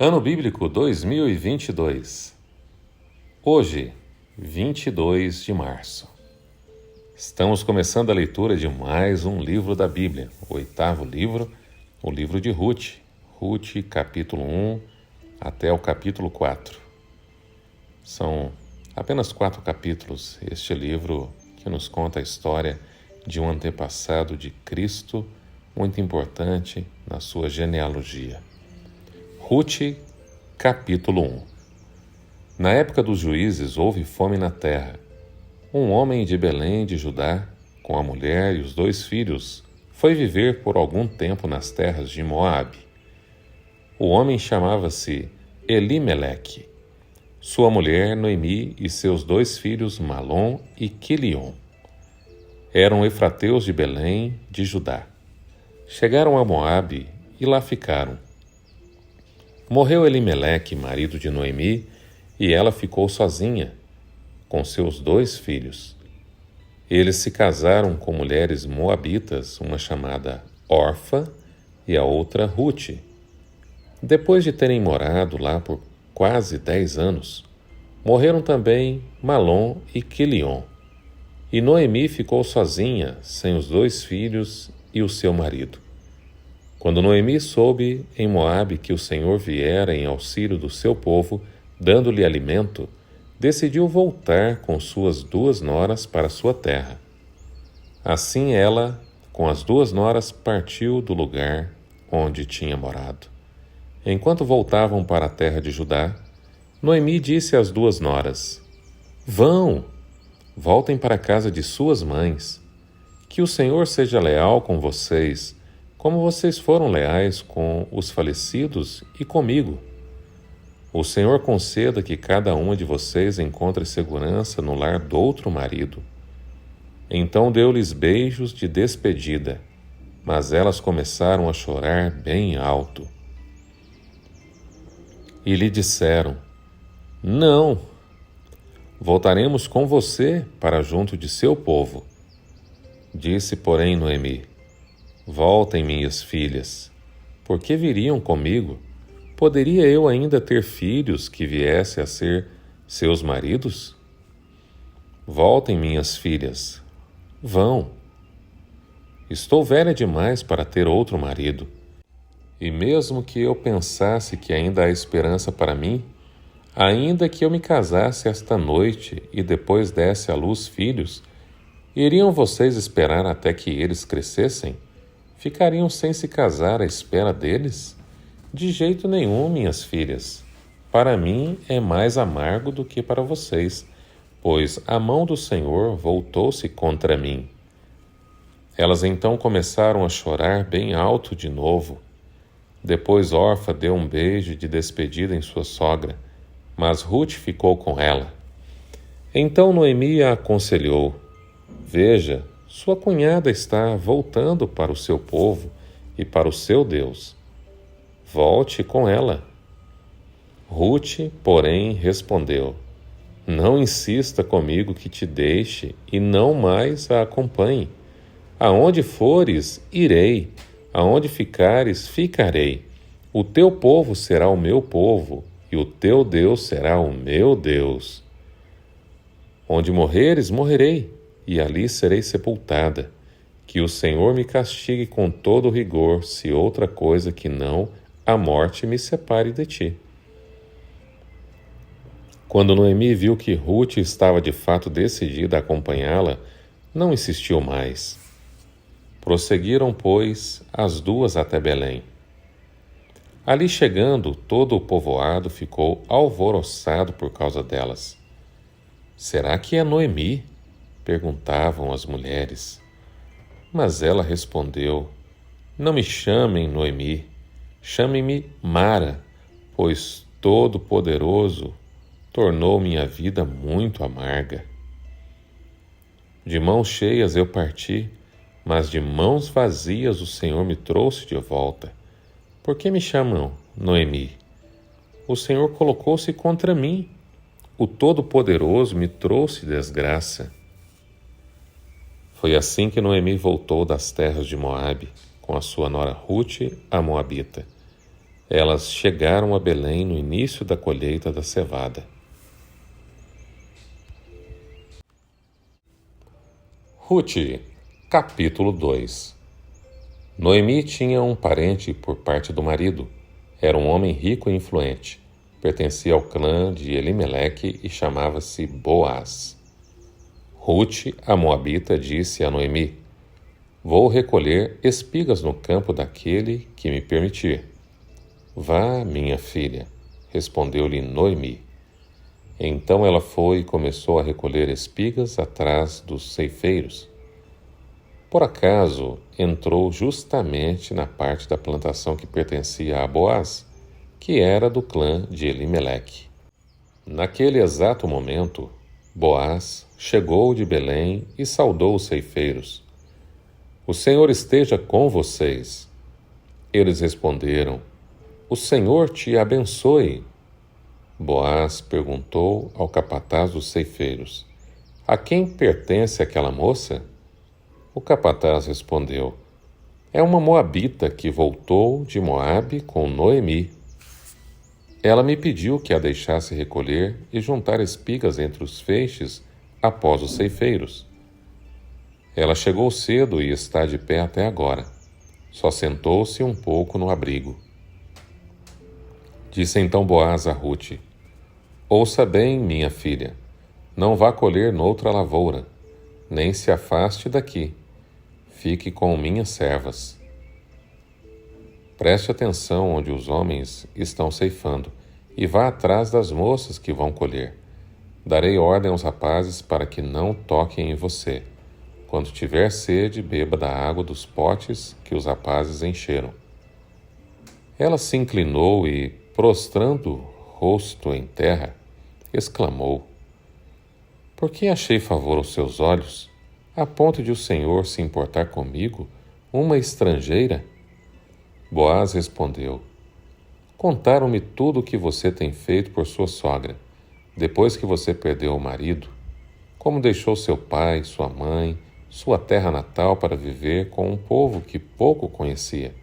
Ano Bíblico 2022. Hoje, 22 de março. Estamos começando a leitura de mais um livro da Bíblia, o 8º livro, o livro de Ruth. Ruth, capítulo 1 até o capítulo 4. São apenas 4 capítulos este livro que nos conta a história de um antepassado de Cristo muito importante na sua genealogia. Ruth, capítulo 1. Na época dos juízes houve fome na terra. Um homem de Belém de Judá, com a mulher e os 2 filhos, foi viver por algum tempo nas terras de Moabe. O homem chamava-se Elimeleque. Sua mulher Noemi e seus 2 filhos Malom e Quilion. Eram efrateus de Belém de Judá. Chegaram a Moabe e lá ficaram. Morreu Elimeleque, marido de Noemi, e ela ficou sozinha, com seus 2 filhos. Eles se casaram com mulheres moabitas, uma chamada Orfa e a outra Ruth. Depois de terem morado lá por quase 10 anos, morreram também Malom e Quilion. E Noemi ficou sozinha, sem os 2 filhos e o seu marido. Quando Noemi soube em Moabe que o Senhor viera em auxílio do seu povo, dando-lhe alimento, decidiu voltar com suas 2 noras para sua terra. Assim ela, com as 2 noras, partiu do lugar onde tinha morado. Enquanto voltavam para a terra de Judá, Noemi disse às 2 noras: voltem para a casa de suas mães. Que o Senhor seja leal com vocês, como vocês foram leais com os falecidos e comigo. O Senhor conceda que cada uma de vocês encontre segurança no lar do outro marido. Então deu-lhes beijos de despedida, mas elas começaram a chorar bem alto. E lhe disseram: Não, voltaremos com você para junto de seu povo. Disse, porém, Noemi: Voltem, minhas filhas, porque viriam comigo? Poderia eu ainda ter filhos que viessem a ser seus maridos? Voltem, minhas filhas, vão. Estou velha demais para ter outro marido. E mesmo que eu pensasse que ainda há esperança para mim, ainda que eu me casasse esta noite e depois desse à luz filhos, iriam vocês esperar até que eles crescessem? Ficariam sem se casar à espera deles? De jeito nenhum, minhas filhas. Para mim é mais amargo do que para vocês, pois a mão do Senhor voltou-se contra mim. Elas então começaram a chorar bem alto de novo. Depois Orfa deu um beijo de despedida em sua sogra, mas Ruth ficou com ela. Então Noemi a aconselhou: Veja, sua cunhada está voltando para o seu povo e para o seu Deus. Volte com ela. Ruth, porém, respondeu: Não insista comigo que te deixe e não mais a acompanhe. Aonde fores, irei. Aonde ficares, ficarei. O teu povo será o meu povo e o teu Deus será o meu Deus. Onde morreres, morrerei, e ali serei sepultada. Que o Senhor me castigue com todo rigor, se outra coisa que não a morte me separe de ti. Quando Noemi viu que Ruth estava de fato decidida a acompanhá-la, não insistiu mais. Prosseguiram, pois, as 2 até Belém. Ali chegando, todo o povoado ficou alvoroçado por causa delas. Será que é Noemi? Perguntavam as mulheres. Mas ela respondeu: Não me chamem Noemi, chamem-me Mara, pois Todo-Poderoso tornou minha vida muito amarga. De mãos cheias eu parti, mas de mãos vazias o Senhor me trouxe de volta. Por que me chamam Noemi? O Senhor colocou-se contra mim. O Todo-Poderoso me trouxe desgraça. Foi assim que Noemi voltou das terras de Moabe, com a sua nora Ruth, a Moabita. Elas chegaram a Belém no início da colheita da cevada. Rute, capítulo 2. Noemi tinha um parente por parte do marido. Era um homem rico e influente. Pertencia ao clã de Elimeleque e chamava-se Boaz. Rute, a moabita, disse a Noemi: Vou recolher espigas no campo daquele que me permitir. Vá, minha filha, respondeu-lhe Noemi. Então ela foi e começou a recolher espigas atrás dos ceifeiros. Por acaso, entrou justamente na parte da plantação que pertencia a Boaz, que era do clã de Elimeleque. Naquele exato momento, Boaz chegou de Belém e saudou os ceifeiros. O Senhor esteja com vocês. Eles responderam: O Senhor te abençoe. Boaz perguntou ao capataz dos ceifeiros: A quem pertence aquela moça? O capataz respondeu: É uma moabita que voltou de Moabe com Noemi. Ela me pediu que a deixasse recolher e juntar espigas entre os feixes após os ceifeiros. Ela chegou cedo e está de pé até agora. Só sentou-se um pouco no abrigo. Disse então Boaz a Rute: Ouça bem, minha filha, não vá colher noutra lavoura, nem se afaste daqui. Fique com minhas servas. Preste atenção onde os homens estão ceifando e vá atrás das moças que vão colher. Darei ordem aos rapazes para que não toquem em você. Quando tiver sede, beba da água dos potes que os rapazes encheram. Ela se inclinou e, prostrando o rosto em terra, exclamou: Por que achei favor aos seus olhos, a ponto de o Senhor se importar comigo, uma estrangeira? Boaz respondeu: Contaram-me tudo o que você tem feito por sua sogra, depois que você perdeu o marido, como deixou seu pai, sua mãe, sua terra natal para viver com um povo que pouco conhecia.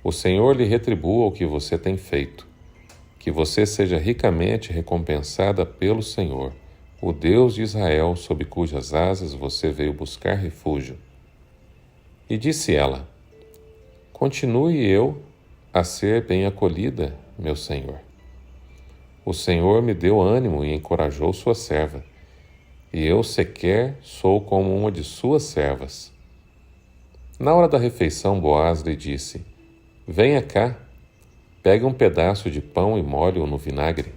O Senhor lhe retribua o que você tem feito. Que você seja ricamente recompensada pelo Senhor, o Deus de Israel, sob cujas asas você veio buscar refúgio. E disse ela: Continue eu a ser bem acolhida, meu Senhor. O Senhor me deu ânimo e encorajou sua serva, e eu sequer sou como uma de suas servas. Na hora da refeição, Boaz lhe disse: Venha cá, pegue um pedaço de pão e molhe-o no vinagre.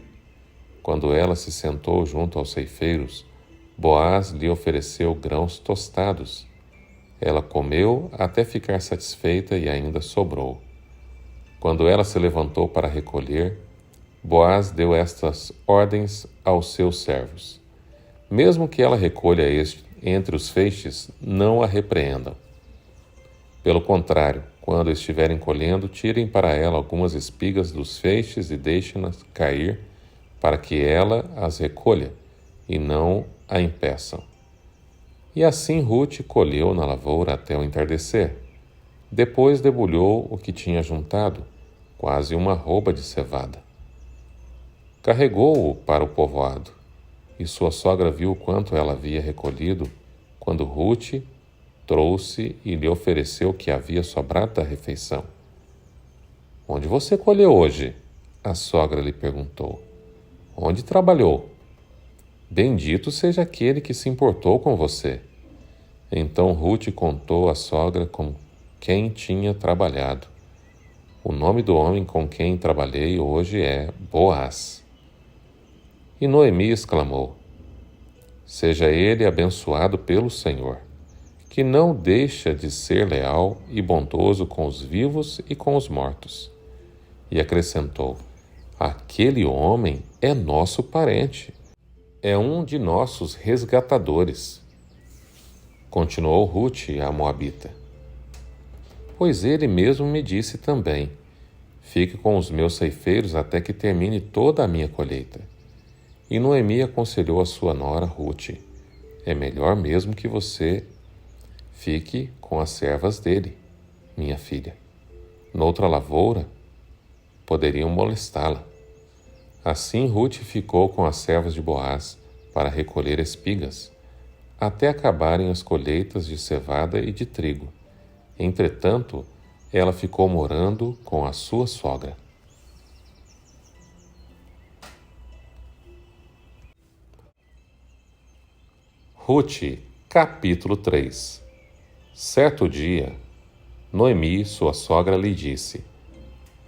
Quando ela se sentou junto aos ceifeiros, Boaz lhe ofereceu grãos tostados. Ela comeu até ficar satisfeita e ainda sobrou. Quando ela se levantou para recolher, Boaz deu estas ordens aos seus servos: Mesmo que ela recolha entre os feixes, não a repreendam. Pelo contrário, quando estiverem colhendo, tirem para ela algumas espigas dos feixes e deixem-nas cair, para que ela as recolha, e não a impeçam. E assim Rute colheu na lavoura até o entardecer. Depois debulhou o que tinha juntado, quase uma arroba de cevada. Carregou-o para o povoado, e sua sogra viu o quanto ela havia recolhido, quando Rute trouxe e lhe ofereceu o que havia sobrado da refeição. Onde você colheu hoje? A sogra lhe perguntou. Onde trabalhou? Bendito seja aquele que se importou com você. Então Rute contou à sogra com quem tinha trabalhado. O nome do homem com quem trabalhei hoje é Boaz. E Noemi exclamou: Seja ele abençoado pelo Senhor, que não deixa de ser leal e bondoso com os vivos e com os mortos. E acrescentou: Aquele homem é nosso parente, é um de nossos resgatadores. Continuou Rute, a moabita: Pois ele mesmo me disse também: Fique com os meus ceifeiros até que termine toda a minha colheita. E Noemi aconselhou a sua nora Rute: É melhor mesmo que você fique com as servas dele, minha filha. Noutra lavoura, poderiam molestá-la. Assim Rute ficou com as servas de Boaz para recolher espigas, até acabarem as colheitas de cevada e de trigo. Entretanto, ela ficou morando com a sua sogra. Rute, capítulo 3. Certo dia, Noemi, sua sogra, lhe disse: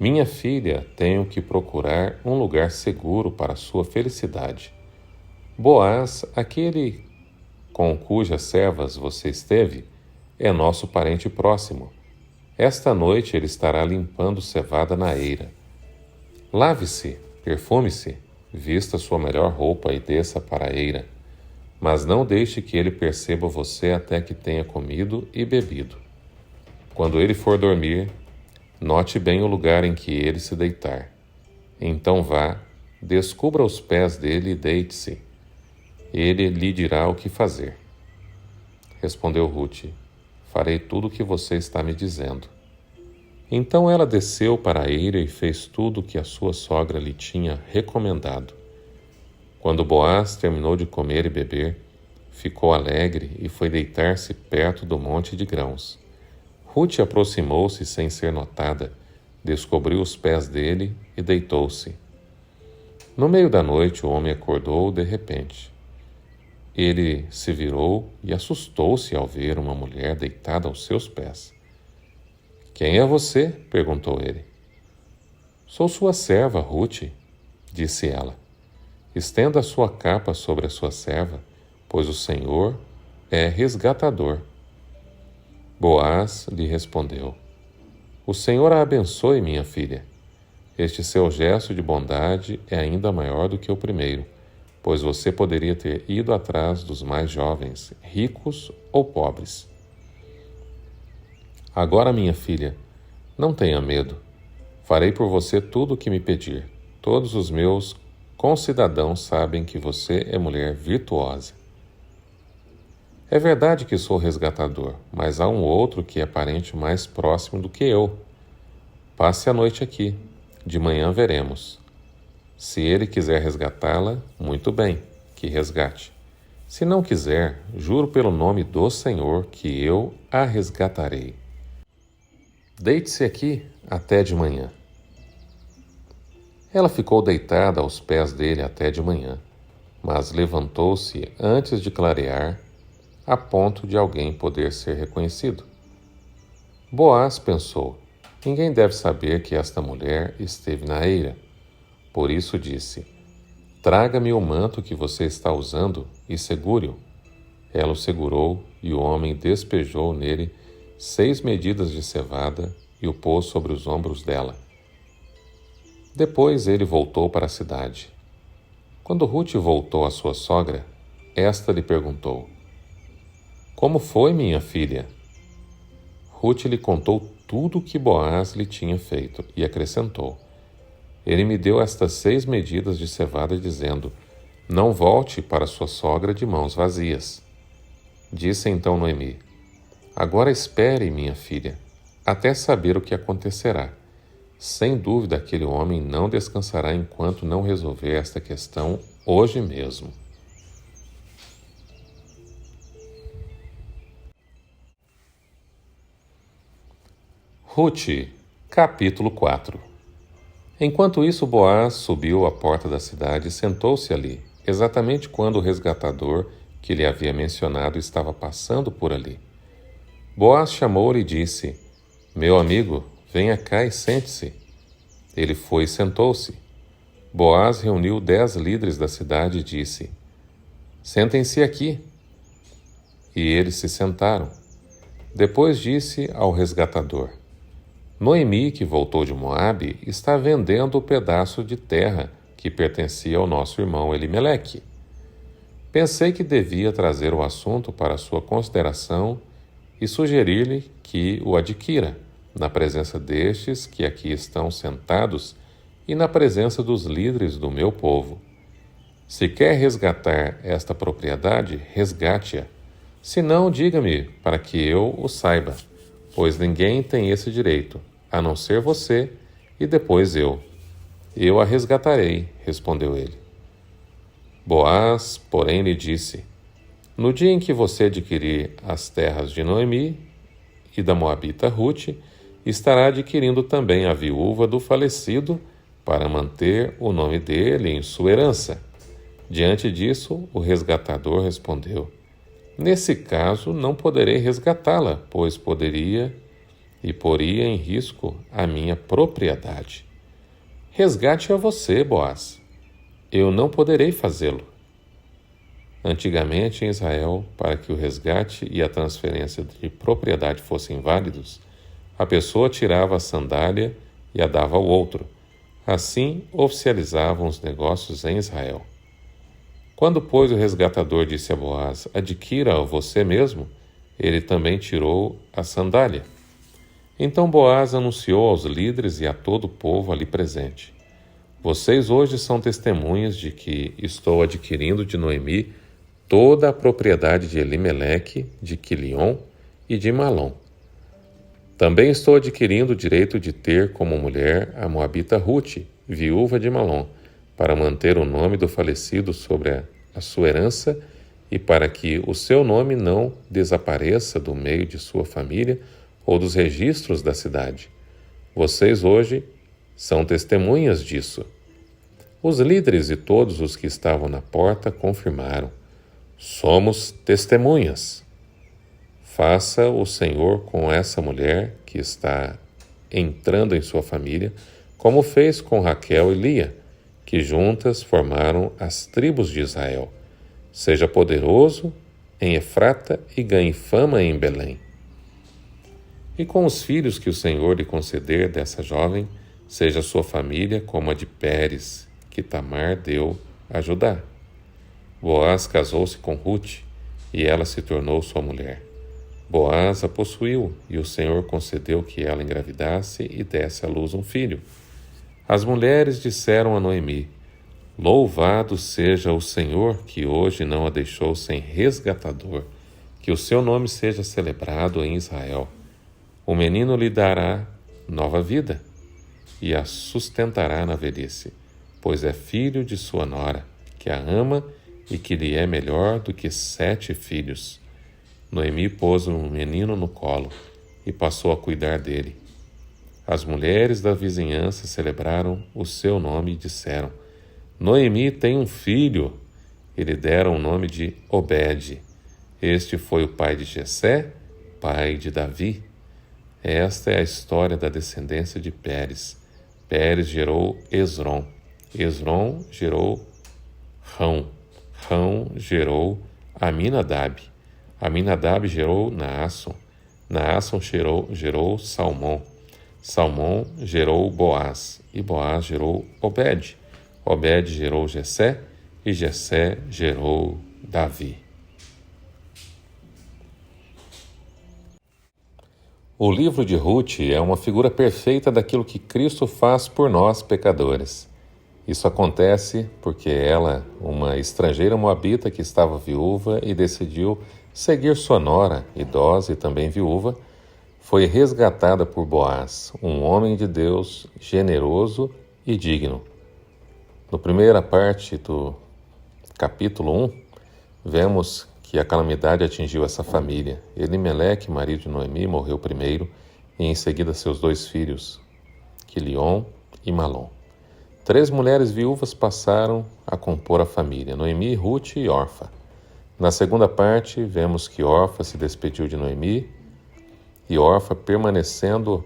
Minha filha, tenho que procurar um lugar seguro para sua felicidade. Boaz, aquele com cujas servas você esteve, é nosso parente próximo. Esta noite ele estará limpando cevada na eira. Lave-se, perfume-se, vista sua melhor roupa e desça para a eira. Mas não deixe que ele perceba você até que tenha comido e bebido. Quando ele for dormir, note bem o lugar em que ele se deitar. Então vá, descubra os pés dele e deite-se. Ele lhe dirá o que fazer. Respondeu Rute: Farei tudo o que você está me dizendo. Então ela desceu para a eira e fez tudo o que a sua sogra lhe tinha recomendado. Quando Boaz terminou de comer e beber, ficou alegre e foi deitar-se perto do monte de grãos. Rute aproximou-se sem ser notada, descobriu os pés dele e deitou-se. No meio da noite o homem acordou de repente. Ele se virou e assustou-se ao ver uma mulher deitada aos seus pés. — Quem é você? Perguntou ele. — Sou sua serva, Rute, disse ela. Estenda a sua capa sobre a sua serva, pois o Senhor é resgatador. Boaz lhe respondeu: O Senhor a abençoe, minha filha. Este seu gesto de bondade é ainda maior do que o primeiro, pois você poderia ter ido atrás dos mais jovens, ricos ou pobres. Agora, minha filha, não tenha medo. Farei por você tudo o que me pedir. Todos os meus concidadãos sabem que você é mulher virtuosa. É verdade que sou resgatador, mas há um outro que é parente mais próximo do que eu. Passe a noite aqui. De manhã veremos. Se ele quiser resgatá-la, muito bem, que resgate. Se não quiser, juro pelo nome do Senhor que eu a resgatarei. Deite-se aqui até de manhã. Ela ficou deitada aos pés dele até de manhã, mas levantou-se antes de clarear, a ponto de alguém poder ser reconhecido. Boaz pensou: ninguém deve saber que esta mulher esteve na eira. Por isso disse: Traga-me o manto que você está usando e segure-o. Ela o segurou e o homem despejou nele 6 medidas de cevada e o pôs sobre os ombros dela. Depois ele voltou para a cidade. Quando Rute voltou à sua sogra, esta lhe perguntou: Como foi, minha filha? Rute lhe contou tudo o que Boaz lhe tinha feito e acrescentou: Ele me deu estas 6 medidas de cevada, dizendo: Não volte para sua sogra de mãos vazias. Disse então Noemi: Agora espere, minha filha, até saber o que acontecerá. Sem dúvida aquele homem não descansará enquanto não resolver esta questão hoje mesmo. Rute, capítulo 4. Enquanto isso, Boaz subiu à porta da cidade e sentou-se ali, exatamente quando o resgatador que lhe havia mencionado estava passando por ali. Boaz chamou-lhe e disse: Meu amigo, venha cá e sente-se. Ele foi e sentou-se. Boaz reuniu 10 líderes da cidade e disse: Sentem-se aqui. E eles se sentaram. Depois disse ao resgatador: Noemi, que voltou de Moabe, está vendendo o pedaço de terra que pertencia ao nosso irmão Elimeleque. Pensei que devia trazer o assunto para sua consideração e sugerir-lhe que o adquira, na presença destes que aqui estão sentados e na presença dos líderes do meu povo. Se quer resgatar esta propriedade, resgate-a. Se não, diga-me para que eu o saiba, pois ninguém tem esse direito, a não ser você e depois eu. Eu a resgatarei, respondeu ele. Boaz, porém, lhe disse: No dia em que você adquirir as terras de Noemi e da moabita Rute, estará adquirindo também a viúva do falecido para manter o nome dele em sua herança. Diante disso, o resgatador respondeu: Nesse caso, não poderei resgatá-la, pois poria em risco a minha propriedade. Resgate-a você, Boaz. Eu não poderei fazê-lo. Antigamente, em Israel, para que o resgate e a transferência de propriedade fossem válidos, a pessoa tirava a sandália e a dava ao outro. Assim, oficializavam os negócios em Israel. Quando, pois, o resgatador disse a Boaz: Adquira-a você mesmo, ele também tirou a sandália. Então Boaz anunciou aos líderes e a todo o povo ali presente: Vocês hoje são testemunhas de que estou adquirindo de Noemi toda a propriedade de Elimeleque, de Quilion e de Malom. Também estou adquirindo o direito de ter como mulher a moabita Rute, viúva de Malom, para manter o nome do falecido sobre a sua herança e para que o seu nome não desapareça do meio de sua família ou dos registros da cidade. Vocês hoje são testemunhas disso. Os líderes e todos os que estavam na porta confirmaram: Somos testemunhas. Faça o Senhor com essa mulher que está entrando em sua família, como fez com Raquel e Lia, que juntas formaram as tribos de Israel. Seja poderoso em Efrata e ganhe fama em Belém. E com os filhos que o Senhor lhe conceder dessa jovem, seja sua família como a de Pérez, que Tamar deu a Judá. Boaz casou-se com Rute, e ela se tornou sua mulher. Boaz a possuiu, e o Senhor concedeu que ela engravidasse e desse à luz um filho. As mulheres disseram a Noemi: Louvado seja o Senhor, que hoje não a deixou sem resgatador, que o seu nome seja celebrado em Israel. O menino lhe dará nova vida e a sustentará na velhice, pois é filho de sua nora, que a ama e que lhe é melhor do que 7 filhos. Noemi pôs o menino no colo e passou a cuidar dele. As mulheres da vizinhança celebraram o seu nome e disseram: Noemi tem um filho. E lhe deram o nome de Obed. Este foi o pai de Jessé, pai de Davi. Esta é a história da descendência de Pérez. Pérez gerou Esrom. Esrom gerou Rão. Rão gerou Aminadab. Aminadab gerou Naasson. Naasson gerou Salmão. Salmão gerou Boaz. E Boaz gerou Obed. Obed gerou Jessé. E Jessé gerou Davi. O livro de Ruth é uma figura perfeita daquilo que Cristo faz por nós, pecadores. Isso acontece porque ela, uma estrangeira moabita que estava viúva e decidiu seguir sua nora, idosa e também viúva, foi resgatada por Boaz, um homem de Deus generoso e digno. Na primeira parte do capítulo 1, vemos que a calamidade atingiu essa família. Elimeleque, marido de Noemi, morreu primeiro e em seguida seus 2 filhos, Quilion e Malom. 3 mulheres viúvas passaram a compor a família, Noemi, Ruth e Orfa. Na segunda parte, vemos que Orfa se despediu de Noemi e Orfa permanecendo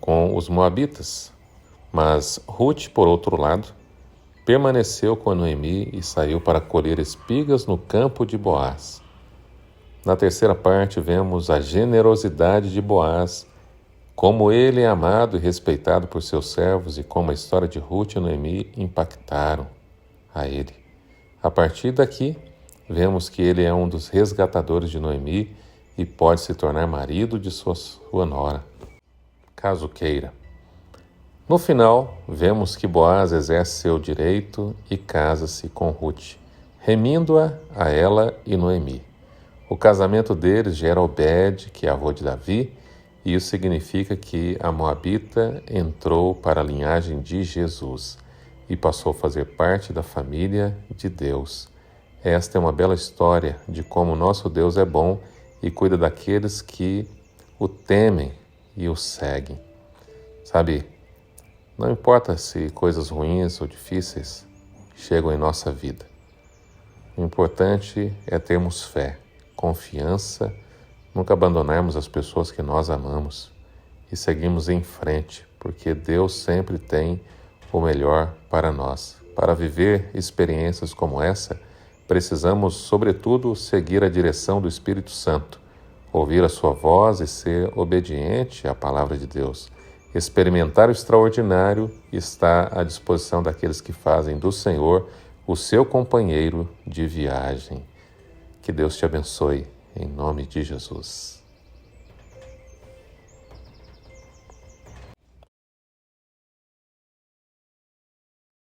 com os moabitas. Mas Ruth, por outro lado, permaneceu com Noemi e saiu para colher espigas no campo de Boaz. Na terceira parte, vemos a generosidade de Boaz, como ele é amado e respeitado por seus servos e como a história de Ruth e Noemi impactaram a ele. A partir daqui, vemos que ele é um dos resgatadores de Noemi e pode se tornar marido de sua nora, caso queira. No final, vemos que Boaz exerce seu direito e casa-se com Ruth, remindo-a a ela e Noemi. O casamento deles gera Obed, que é avô de Davi, E isso significa que a Moabita entrou para a linhagem de Jesus e passou a fazer parte da família de Deus. Esta é uma bela história de como o nosso Deus é bom e cuida daqueles que o temem e o seguem. Sabe, não importa se coisas ruins ou difíceis chegam em nossa vida. O importante é termos fé, confiança, nunca abandonarmos as pessoas que nós amamos e seguirmos em frente, porque Deus sempre tem o melhor para nós. Para viver experiências como essa, precisamos, sobretudo, seguir a direção do Espírito Santo, ouvir a sua voz e ser obediente à palavra de Deus. Experimentar o extraordinário está à disposição daqueles que fazem do Senhor o seu companheiro de viagem. Que Deus te abençoe, em nome de Jesus.